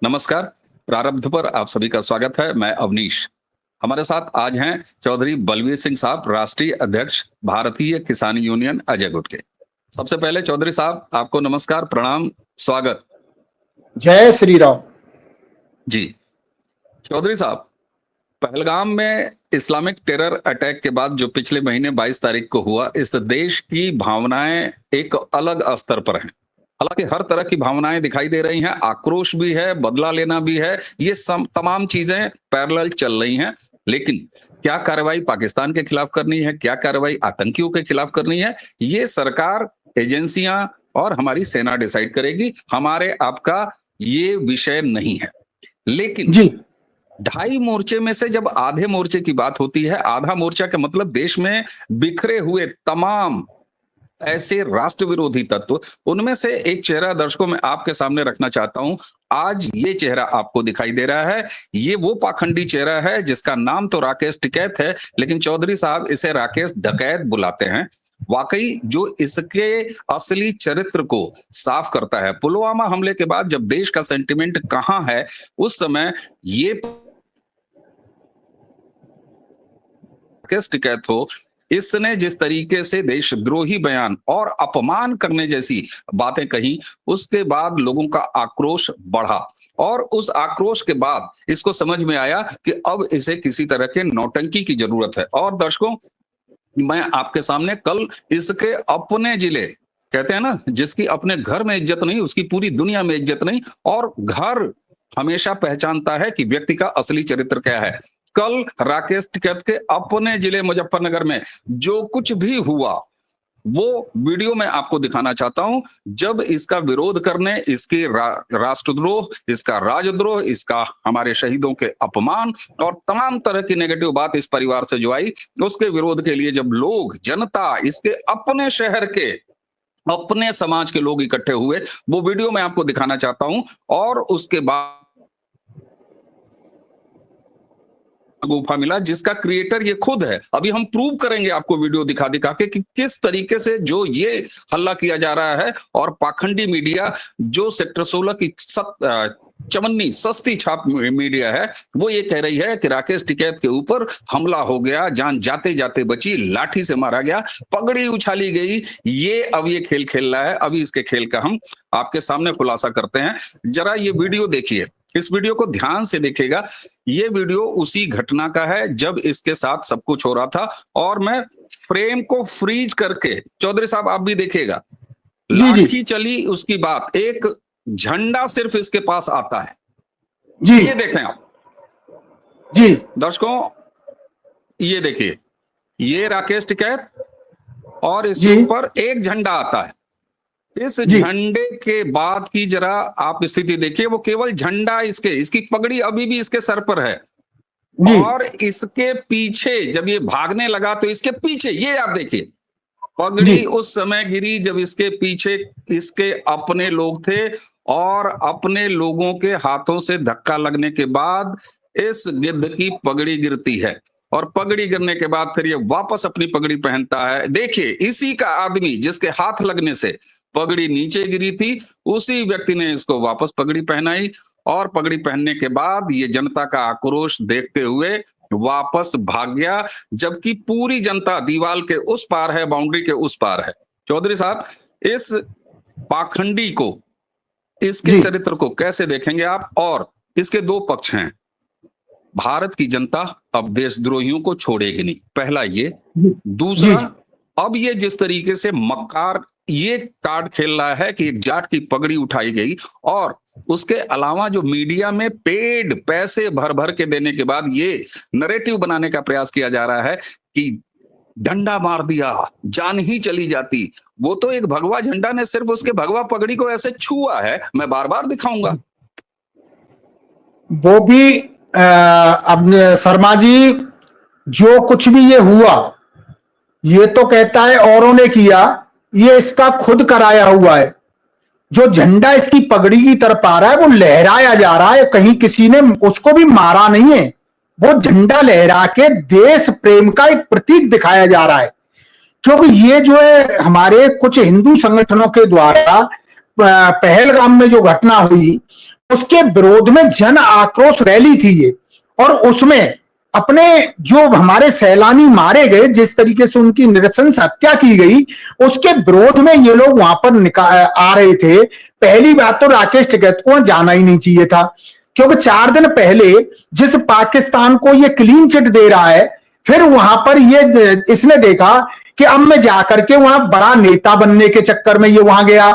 नमस्कार। प्रारब्ध पर आप सभी का स्वागत है। मैं अवनीश। हमारे साथ आज हैं चौधरी बलवीर सिंह साहब, राष्ट्रीय अध्यक्ष भारतीय किसान यूनियन अजय गुट के। सबसे पहले चौधरी साहब आपको नमस्कार, प्रणाम, स्वागत। जय श्री राम। जी चौधरी साहब, पहलगाम में इस्लामिक टेरर अटैक के बाद जो पिछले महीने 22 तारीख को हुआ, इस देश की भावनाएं एक अलग स्तर पर हैं। हालांकि हर तरह की भावनाएं दिखाई दे रही हैं, आक्रोश भी है, बदला लेना भी है, ये तमाम चीजें पैरेलल चल रही हैं। लेकिन क्या कार्रवाई पाकिस्तान के खिलाफ करनी है, क्या कार्रवाई आतंकियों के खिलाफ करनी है, ये सरकार, एजेंसियां और हमारी सेना डिसाइड करेगी। हमारे आपका ये विषय नहीं है। लेकिन जी 2.5 मोर्चे में से जब आधे मोर्चे की बात होती है, आधा मोर्चा का मतलब देश में बिखरे हुए तमाम ऐसे राष्ट्र विरोधी तत्व, उनमें से एक चेहरा दर्शकों में आपके सामने रखना चाहता हूं। आज ये चेहरा आपको दिखाई दे रहा है, ये वो पाखंडी चेहरा है जिसका नाम तो राकेश टिकैत है, लेकिन चौधरी साहब इसे राकेश डकैत बुलाते हैं। वाकई जो इसके असली चरित्र को साफ करता है। पुलवामा हमले के बाद जब देश का सेंटिमेंट कहां है, उस समय ये राकेश टिकैत हो, इसने जिस तरीके से देशद्रोही बयान और अपमान करने जैसी बातें कही, उसके बाद लोगों का आक्रोश बढ़ा और उस आक्रोश के बाद इसको समझ में आया कि अब इसे किसी तरह के नौटंकी की जरूरत है। और दर्शकों, मैं आपके सामने कल इसके अपने जिले, कहते हैं ना, जिसकी अपने घर में इज्जत नहीं उसकी पूरी दुनिया में इज्जत नहीं, और घर हमेशा पहचानता है कि व्यक्ति का असली चरित्र क्या है। कल राकेश टिकैत के अपने जिले मुजफ्फरनगर में जो कुछ भी हुआ, वो वीडियो में आपको दिखाना चाहता हूं। जब इसका विरोध करने, इसके राष्ट्रद्रोह, इसका राजद्रोह, इसका हमारे शहीदों के अपमान और तमाम तरह की नेगेटिव बात इस परिवार से जो आई, उसके विरोध के लिए जब लोग, जनता, इसके अपने शहर के, अपने समाज के लोग इकट्ठे हुए, वो वीडियो मैं आपको दिखाना चाहता हूं। और उसके बाद गुफा मिला जिसका क्रिएटर ये खुद है। अभी हम प्रूव करेंगे आपको वीडियो दिखा दिखा के कि किस तरीके से जो ये हल्ला किया जा रहा है, और पाखंडी मीडिया जो सेक्टर 16 की चवन्नी सस्ती छाप मीडिया है, वो ये कह रही है कि राकेश टिकैत के ऊपर हमला हो गया, जान जाते जाते बची, लाठी से मारा गया, पगड़ी उछाली गई। ये अब ये खेल खेल रहा है। अभी इसके खेल का हम आपके सामने खुलासा करते हैं। जरा ये वीडियो देखिए, इस वीडियो को ध्यान से देखिएगा। ये वीडियो उसी घटना का है जब इसके साथ सब कुछ हो रहा था, और मैं फ्रेम को फ्रीज करके, चौधरी साहब आप भी देखिएगा, लाठी चली उसकी बात, एक झंडा सिर्फ इसके पास आता है जी। ये देखें आप जी दर्शकों, ये देखिए, ये राकेश टिकैत और इसके ऊपर एक झंडा आता है। इस झंडे के बाद की जरा आप स्थिति देखिए, वो केवल झंडा, इसकी पगड़ी अभी भी इसके सर पर है, और इसके पीछे जब ये भागने लगा तो इसके पीछे ये आप देखिए, पगड़ी उस समय गिरी जब इसके पीछे इसके अपने लोग थे, और अपने लोगों के हाथों से धक्का लगने के बाद इस गिद्ध की पगड़ी गिरती है, और पगड़ी गिरने के बाद फिर ये वापस अपनी पगड़ी पहनता है। देखिए, इसी का आदमी जिसके हाथ लगने से पगड़ी नीचे गिरी थी, उसी व्यक्ति ने इसको वापस पगड़ी पहनाई, और पगड़ी पहनने के बाद ये जनता का आक्रोश देखते हुए वापस भाग गया, जबकि पूरी जनता दीवार के उस पार है, बाउंड्री के उस पार है। चौधरी साहब, इस पाखंडी को, इसके चरित्र को कैसे देखेंगे आप? और इसके दो पक्ष हैं। भारत की जनता अब देशद्रोहियों को छोड़ेगी नहीं, पहला ये। दूसरा, अब ये जिस तरीके से मक्कार ये कार्ड खेल रहा है कि एक जाट की पगड़ी उठाई गई, और उसके अलावा जो मीडिया में पेड पैसे भर भर के देने के बाद ये नरेटिव बनाने का प्रयास किया जा रहा है कि डंडा मार दिया, जान ही चली जाती। वो तो एक भगवा झंडा ने सिर्फ उसके भगवा पगड़ी को ऐसे छुआ है, मैं बार बार दिखाऊंगा। वो भी अब शर्मा जी, जो कुछ भी ये हुआ, ये तो कहता है औरों ने किया, ये इसका खुद कराया हुआ है। जो झंडा इसकी पगड़ी की तरफ आ रहा है, वो लहराया जा रहा है, कहीं किसी ने उसको भी मारा नहीं है। वो झंडा लहरा के देश प्रेम का एक प्रतीक दिखाया जा रहा है। क्योंकि ये जो है हमारे कुछ हिंदू संगठनों के द्वारा पहलगाम में जो घटना हुई, उसके विरोध में जन आक्रोश रैली थी ये, और उसमें अपने जो हमारे सैलानी मारे गए, जिस तरीके से उनकी नृशंस हत्या की गई, उसके विरोध में ये लोग वहां पर आ रहे थे। पहली बात तो राकेश टिकैत को जाना ही नहीं चाहिए था, क्योंकि 4 दिन पहले जिस पाकिस्तान को ये क्लीन चिट दे रहा है, फिर वहां पर ये इसने देखा कि अब मैं जाकर के वहां बड़ा नेता बनने के चक्कर में ये वहां गया।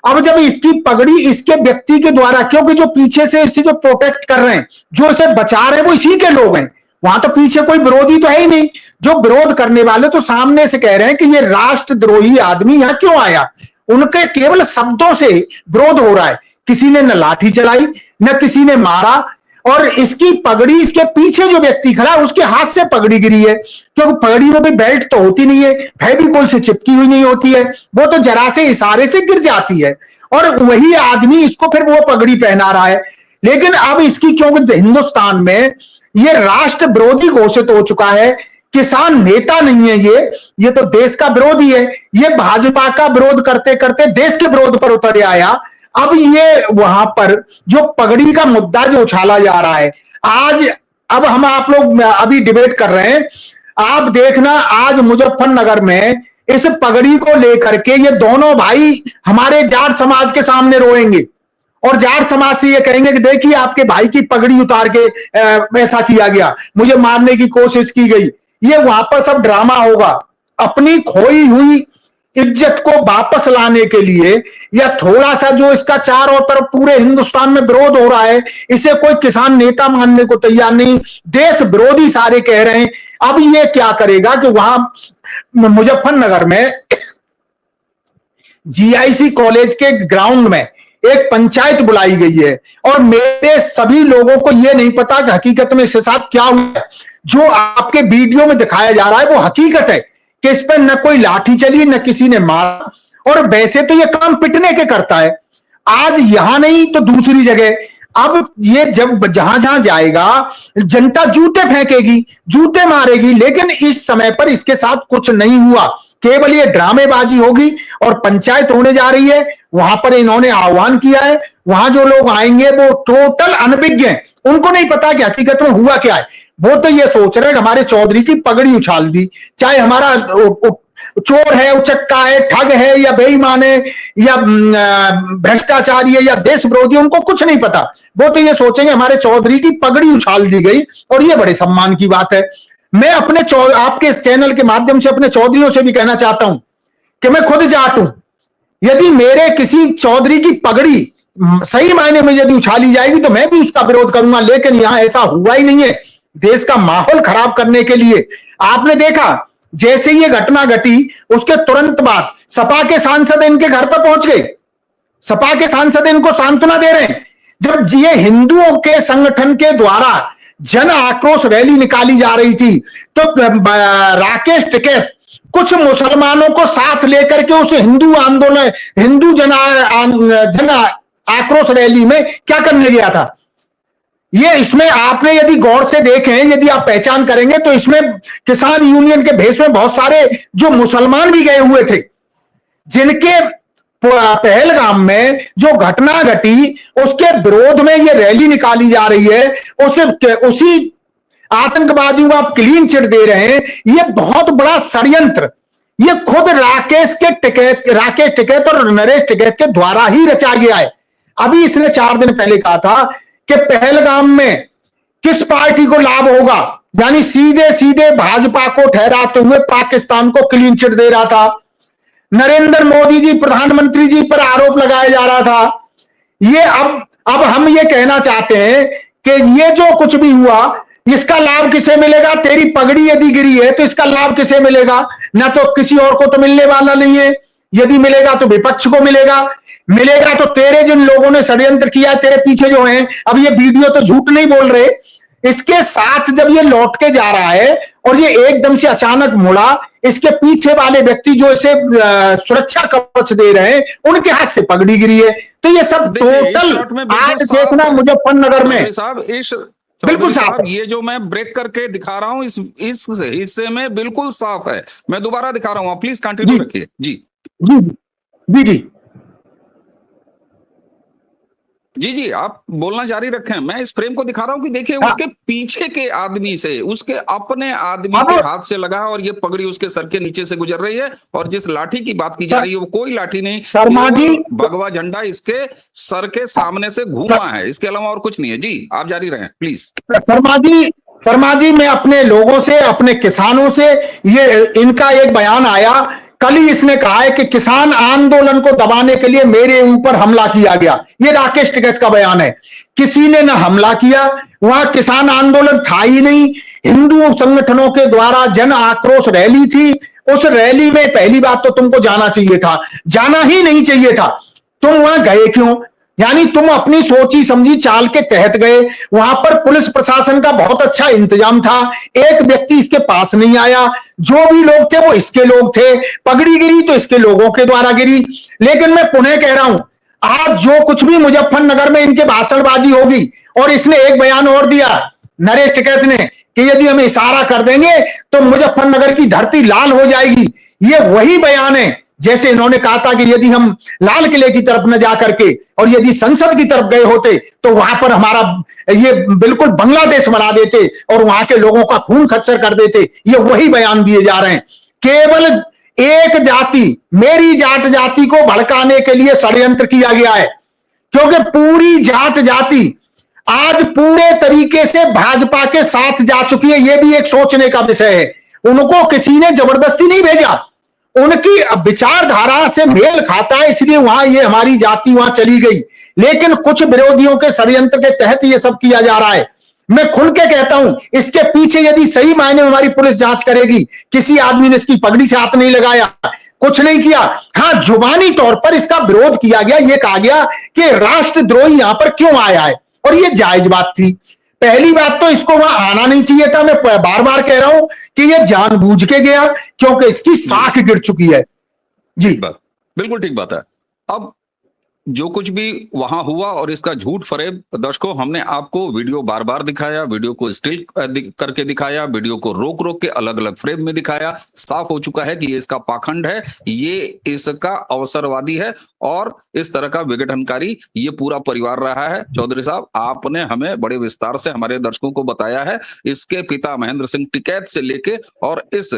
अब जब इसकी पगड़ी इसके व्यक्ति के द्वारा, क्योंकि जो पीछे से इसे जो प्रोटेक्ट कर रहे हैं, जो इसे बचा रहे हैं, वो इसी के लोग हैं, वहां तो पीछे कोई विरोधी तो है ही नहीं। जो विरोध करने वाले तो सामने से कह रहे हैं कि ये राष्ट्रद्रोही आदमी यहां क्यों आया, उनके केवल शब्दों से विरोध हो रहा है। किसी ने न लाठी चलाई, न किसी ने मारा, और इसकी पगड़ी, इसके पीछे जो व्यक्ति खड़ा है उसके हाथ से पगड़ी गिरी है, क्योंकि पगड़ी में भी बेल्ट तो होती नहीं है, फेविकोल से चिपकी हुई नहीं होती है, वो तो जरा से इशारे से गिर जाती है, और वही आदमी इसको फिर वो पगड़ी पहना रहा है। लेकिन अब इसकी, क्योंकि हिंदुस्तान में ये राष्ट्र विरोधी घोषित हो चुका है, किसान नेता नहीं है ये तो देश का विरोधी है। ये भाजपा का विरोध करते करते देश के विरोध पर उतर आया। अब ये वहां पर जो पगड़ी का मुद्दा जो उछाला जा रहा है आज, अब हम आप लोग अभी डिबेट कर रहे हैं, आप देखना आज मुजफ्फरनगर में इस पगड़ी को लेकर के ये दोनों भाई हमारे जाट समाज के सामने रोएंगे, और जाट समाज से ये कहेंगे कि देखिए आपके भाई की पगड़ी उतार के ऐसा किया गया, मुझे मारने की कोशिश की गई। ये वहां पर सब ड्रामा होगा। अपनी खोई हुई इज्जत को वापस लाने के लिए, या थोड़ा सा जो इसका चारों तरफ पूरे हिंदुस्तान में विरोध हो रहा है, इसे कोई किसान नेता मानने को तैयार नहीं, देश विरोधी सारे कह रहे हैं। अब ये क्या करेगा कि वहां मुजफ्फरनगर में जीआईसी कॉलेज के ग्राउंड में एक पंचायत बुलाई गई है, और मेरे सभी लोगों को यह नहीं पता कि हकीकत में इसके साथ क्या हुआ है। जो आपके वीडियो में दिखाया जा रहा है वो हकीकत है कि इस पर न कोई लाठी चली, न किसी ने मारा, और वैसे तो ये काम पिटने के करता है। आज यहां नहीं तो दूसरी जगह, अब ये जब जहां जहां जाएगा जनता जूते फेंकेगी, जूते मारेगी, लेकिन इस समय पर इसके साथ कुछ नहीं हुआ, केवल ये ड्रामेबाजी होगी। और पंचायत होने जा रही है, वहां पर इन्होंने आह्वान किया है, वहां जो लोग आएंगे वो टोटल अनभिज्ञ हैं, उनको नहीं पता कि हकीकत में हुआ क्या है। वो तो ये सोच रहे हैं कि हमारे चौधरी की पगड़ी उछाल दी, चाहे हमारा चोर है, उचक्का है, ठग है, या बेईमान है, या भ्रष्टाचारी है, या देश विरोधी, उनको कुछ नहीं पता। वो तो ये सोचेंगे हमारे चौधरी की पगड़ी उछाल दी गई, और ये बड़े सम्मान की बात है। मैं अपने आपके चैनल के माध्यम से अपने चौधरियों से भी कहना चाहता हूं कि मैं खुद जाट हूं, यदि मेरे किसी चौधरी की पगड़ी सही मायने में यदि उछाली जाएगी तो मैं भी उसका विरोध करूंगा, लेकिन यहां ऐसा हुआ ही नहीं है। देश का माहौल खराब करने के लिए आपने देखा, जैसे ये घटना घटी उसके तुरंत बाद सपा के सांसद इनके घर पर पहुंच गए, सपा के सांसद इनको सांत्वना दे रहे हैं। जब ये हिंदुओं के संगठन के द्वारा जन आक्रोश रैली निकाली जा रही थी, तो राकेश टिकैत कुछ मुसलमानों को साथ लेकर के उस हिंदू आंदोलन, हिंदू जन आक्रोश रैली में क्या करने गया था। ये इसमें आपने यदि गौर से देखें, यदि आप पहचान करेंगे तो इसमें किसान यूनियन के भेष में बहुत सारे जो मुसलमान भी गए हुए थे, जिनके पहलगाम में जो घटना घटी उसके विरोध में ये रैली निकाली जा रही है। उसी आतंकवादियों को आप क्लीन चिट दे रहे हैं। ये बहुत बड़ा षड्यंत्र, ये खुद राकेश टिकैत और नरेश टिकैत के द्वारा ही रचा गया है। अभी इसने 4 दिन पहले कहा था कि पहलगाम में किस पार्टी को लाभ होगा, यानी सीधे सीधे भाजपा को ठहराते हुए पाकिस्तान को क्लीन चिट दे रहा था। नरेंद्र मोदी जी, प्रधानमंत्री जी पर आरोप लगाया जा रहा था। ये अब हम ये कहना चाहते हैं कि ये जो कुछ भी हुआ इसका लाभ किसे मिलेगा। तेरी पगड़ी यदि गिरी है तो इसका लाभ किसे मिलेगा, ना तो किसी और को तो मिलने वाला नहीं है। यदि मिलेगा तो विपक्ष को मिलेगा तो तेरे जिन लोगों ने षड्यंत्र किया, तेरे पीछे जो हैं, अब ये वीडियो तो झूठ नहीं बोल रहे। इसके साथ जब ये लौट के जा रहा है और ये एकदम से अचानक मुड़ा, इसके पीछे वाले व्यक्ति जो इसे सुरक्षा कवच दे रहे हैं उनके हाथ से पगड़ी गिरी है। तो ये सब टोटल आज देखना मुजफ्फरनगर में साहब, बिल्कुल साफ। ये जो मैं ब्रेक करके दिखा रहा हूं इस हिस्से में बिल्कुल साफ है। मैं दोबारा दिखा रहा हूं, आप प्लीज कंटिन्यू रखिए। जी जी जी जी जी जी, आप बोलना जारी रखें। मैं इस फ्रेम को दिखा रहा हूं कि देखिए हाँ, उसके पीछे के आदमी से, उसके अपने आदमी अब के हाथ से लगा और ये पगड़ी उसके सर के नीचे से गुजर रही है। और जिस लाठी की बात की जा रही है वो कोई लाठी नहीं, शर्मा जी, केवल भगवा झंडा इसके सर के सामने से घूमा है, इसके अलावा और कुछ नहीं है। जी आप जारी रहें प्लीज। शर्मा जी, मैं अपने लोगों से, अपने किसानों से, ये इनका एक बयान आया कल ही, इसने कहा है कि किसान आंदोलन को दबाने के लिए मेरे ऊपर हमला किया गया। ये राकेश टिकैत का बयान है। किसी ने ना हमला किया, वहां किसान आंदोलन था ही नहीं। हिंदू संगठनों के द्वारा जन आक्रोश रैली थी। उस रैली में पहली बात तो तुमको जाना चाहिए था, जाना ही नहीं चाहिए था। तुम वहां गए क्यों? यानी तुम अपनी सोची समझी चाल के तहत गए। वहां पर पुलिस प्रशासन का बहुत अच्छा इंतजाम था, एक व्यक्ति इसके पास नहीं आया। जो भी लोग थे वो इसके लोग थे। पगड़ी गिरी तो इसके लोगों के द्वारा गिरी। लेकिन मैं पुनः कह रहा हूं, आज जो कुछ भी मुजफ्फरनगर में इनके भाषणबाजी होगी, और इसने एक बयान और दिया नरेश टिकैत ने कि यदि हम इशारा कर देंगे तो मुजफ्फरनगर की धरती लाल हो जाएगी। ये वही बयान है जैसे इन्होंने कहा था कि यदि हम लाल किले की तरफ न जा करके और यदि संसद की तरफ गए होते तो वहां पर हमारा ये बिल्कुल बांग्लादेश बना देते और वहां के लोगों का खून खच्चर कर देते। ये वही बयान दिए जा रहे हैं। केवल एक जाति, मेरी जाट जाति को भड़काने के लिए षड्यंत्र किया गया है, क्योंकि पूरी जाट जाति आज पूरे तरीके से भाजपा के साथ जा चुकी है। यह भी एक सोचने का विषय है। उनको किसी ने जबरदस्ती नहीं भेजा, उनकी विचारधारा से मेल खाता है, इसलिए वहां ये हमारी जाति वहां चली गई। लेकिन कुछ विरोधियों के षड्यंत्र के तहत ये सब किया जा रहा है। मैं खुल के कहता हूं, इसके पीछे यदि सही मायने में हमारी पुलिस जांच करेगी, किसी आदमी ने इसकी पगड़ी से हाथ नहीं लगाया, कुछ नहीं किया। हाँ, जुबानी तौर पर इसका विरोध किया गया, यह कहा गया कि राष्ट्रद्रोही यहां पर क्यों आया है, और यह जायज बात थी। पहली बात तो इसको वहां आना नहीं चाहिए था। मैं बार बार कह रहा हूं कि यह जानबूझ के गया, क्योंकि इसकी साख गिर चुकी है। जी बिल्कुल ठीक बात है। अब जो कुछ भी वहां हुआ और इसका झूठ फरेब, दर्शकों हमने आपको वीडियो बार बार दिखाया, वीडियो को स्टिल करके दिखाया, वीडियो को रोक रोक के अलग अलग फ्रेम में दिखाया। साफ हो चुका है कि ये इसका पाखंड है, ये इसका अवसरवादी है और इस तरह का विघटनकारी ये पूरा परिवार रहा है। चौधरी साहब, आपने हमें बड़े विस्तार से हमारे दर्शकों को बताया है, इसके पिता महेंद्र सिंह टिकैत से लेके और इस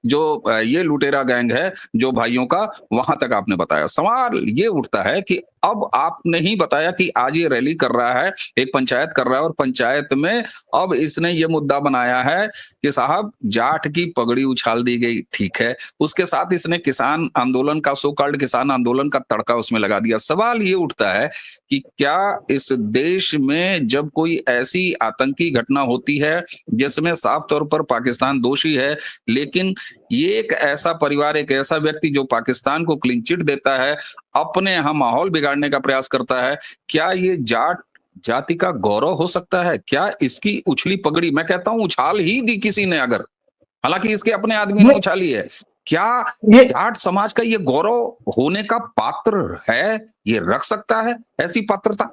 जो ये लुटेरा गैंग है जो भाइयों का, वहां तक आपने बताया। सवाल ये उठता है कि अब आपने ही बताया कि आज ये रैली कर रहा है, एक पंचायत कर रहा है और पंचायत में अब इसने ये मुद्दा बनाया है कि साहब जाट की पगड़ी उछाल दी गई, ठीक है, उसके साथ इसने किसान आंदोलन का, सो कॉल्ड किसान आंदोलन का तड़का उसमें लगा दिया। सवाल ये उठता है कि क्या इस देश में जब कोई ऐसी आतंकी घटना होती है जिसमें साफ तौर पर पाकिस्तान दोषी है, लेकिन ये एक ऐसा परिवार, एक ऐसा व्यक्ति जो पाकिस्तान को क्लीन चिट देता है, अपने यहाँ माहौल बिगाड़ने का प्रयास करता है, क्या ये जाट जाति का गौरव हो सकता है? क्या इसकी उछली पगड़ी, मैं कहता हूं उछाल ही दी किसी ने, अगर हालांकि इसके अपने आदमी ने उछाली है, क्या जाट समाज का ये गौरव होने का पात्र है? ये रख सकता है ऐसी पात्रता?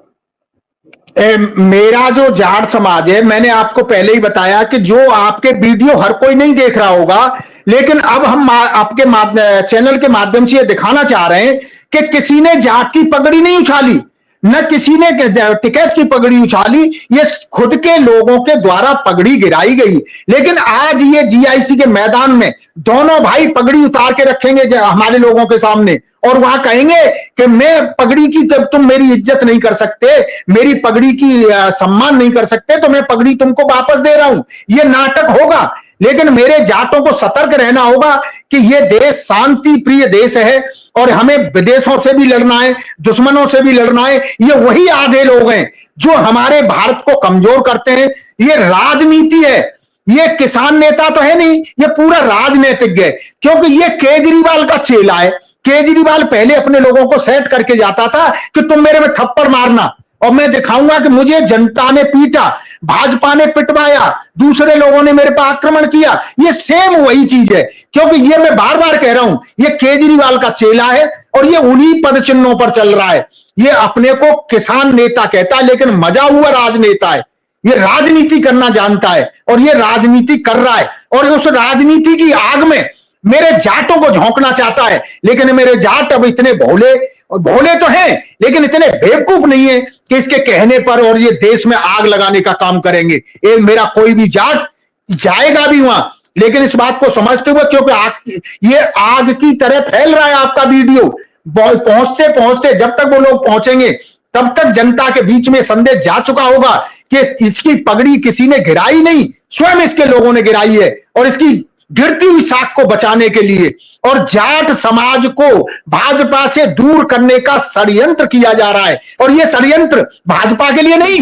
मेरा जो जाट समाज है, मैंने आपको पहले ही बताया कि जो आपके वीडियो हर कोई नहीं देख रहा होगा, लेकिन अब हम आपके चैनल के माध्यम से ये दिखाना चाह रहे हैं कि किसी ने जाट की पगड़ी नहीं उछाली, न किसी ने टिकैत की पगड़ी उछाली, ये खुद के लोगों के द्वारा पगड़ी गिराई गई। लेकिन आज ये जीआईसी के मैदान में दोनों भाई पगड़ी उतार के रखेंगे हमारे लोगों के सामने और वहां कहेंगे कि मैं पगड़ी की, तब तुम मेरी इज्जत नहीं कर सकते, मेरी पगड़ी की सम्मान नहीं कर सकते, तो मैं पगड़ी तुमको वापस दे रहा हूं। ये नाटक होगा। लेकिन मेरे जाटों को सतर्क रहना होगा कि ये देश शांति प्रिय देश है और हमें विदेशों से भी लड़ना है, दुश्मनों से भी लड़ना है। ये वही आधे लोग हैं जो हमारे भारत को कमजोर करते हैं। ये राजनीति है, ये किसान नेता तो है नहीं, ये पूरा राजनीतिज्ञ है, क्योंकि ये केजरीवाल का चेला है। केजरीवाल पहले अपने लोगों को सेट करके जाता था कि तुम मेरे में थप्पड़ मारना और मैं दिखाऊंगा कि मुझे जनता ने पीटा, भाजपा ने पिटवाया, दूसरे लोगों ने मेरे पर आक्रमण किया। ये सेम वही चीज है, क्योंकि ये मैं बार बार कह रहा हूं, ये केजरीवाल का चेला है और ये उन्हीं पद चिन्हों पर चल रहा है। ये अपने को किसान नेता कहता है, लेकिन मजा हुआ राजनेता है। ये राजनीति करना जानता है और ये राजनीति कर रहा है और उस राजनीति की आग में मेरे जाटों को झोंकना चाहता है। लेकिन मेरे जाट अब इतने भोले और भोले तो हैं लेकिन इतने बेवकूफ नहीं है कि इसके कहने पर और ये देश में आग लगाने का काम करेंगे। ये मेरा कोई भी जाट जाएगा भी वहां, लेकिन इस बात को समझते हुए, क्योंकि ये आग की तरह फैल रहा है आपका वीडियो, पहुंचते पहुंचते जब तक वो लोग पहुंचेंगे तब तक जनता के बीच में संदेश जा चुका होगा कि इसकी पगड़ी किसी ने गिराई नहीं, स्वयं इसके लोगों ने गिराई है, और इसकी गिरती हुई साख को बचाने के लिए और जाट समाज को भाजपा से दूर करने का षड्यंत्र किया जा रहा है। और यह षड्यंत्र भाजपा के लिए नहीं,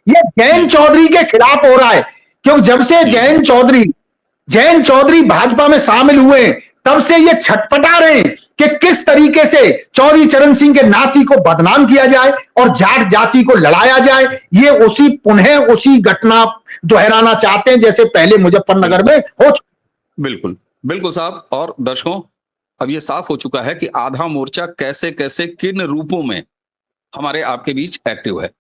यह जयंत चौधरी के खिलाफ हो रहा है, क्योंकि जब से जयंत चौधरी भाजपा में शामिल हुए हैं तब से ये छटपटा रहे हैं कि किस तरीके से चौधरी चरण सिंह के नाती को बदनाम किया जाए और जाट जाति को लड़ाया जाए। ये पुनः उसी घटना दोहराना चाहते हैं जैसे पहले मुजफ्फरनगर में हो। बिल्कुल बिल्कुल साहब। और दर्शकों, अब ये साफ हो चुका है कि आधा मोर्चा कैसे कैसे किन रूपों में हमारे आपके बीच एक्टिव है।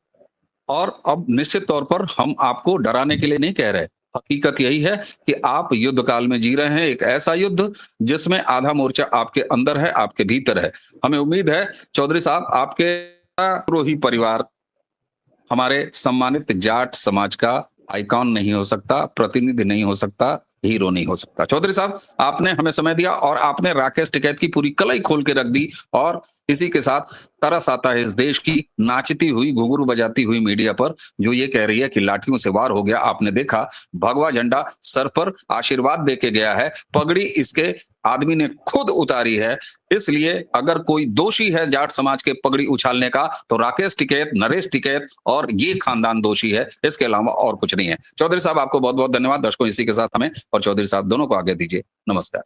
और अब निश्चित तौर पर हम आपको डराने के लिए नहीं कह रहे, हकीकत यही है कि आप युद्ध काल में जी रहे हैं, एक ऐसा युद्ध जिसमें आधा मोर्चा आपके अंदर है, आपके भीतर है। हमें उम्मीद है चौधरी साहब, आपके द्रोही परिवार हमारे सम्मानित जाट समाज का आइकॉन नहीं हो सकता, प्रतिनिधि नहीं हो सकता, हीरो नहीं हो सकता। चौधरी साहब, आपने हमें समय दिया और आपने राकेश टिकैत की पूरी कलई खोल के रख दी। और इसी के साथ तरस आता है इस देश की नाचती हुई, घुंघरू बजाती हुई मीडिया पर, जो ये कह रही है कि लाठियों से वार हो गया। आपने देखा भगवा झंडा सर पर आशीर्वाद देके गया है, पगड़ी इसके आदमी ने खुद उतारी है। इसलिए अगर कोई दोषी है जाट समाज के पगड़ी उछालने का तो राकेश टिकैत, नरेश टिकैत और ये खानदान दोषी है, इसके अलावा और कुछ नहीं है। चौधरी साहब, आपको बहुत बहुत धन्यवाद। दर्शकों, इसी के साथ हमें और चौधरी साहब दोनों को आगे दीजिए। नमस्कार।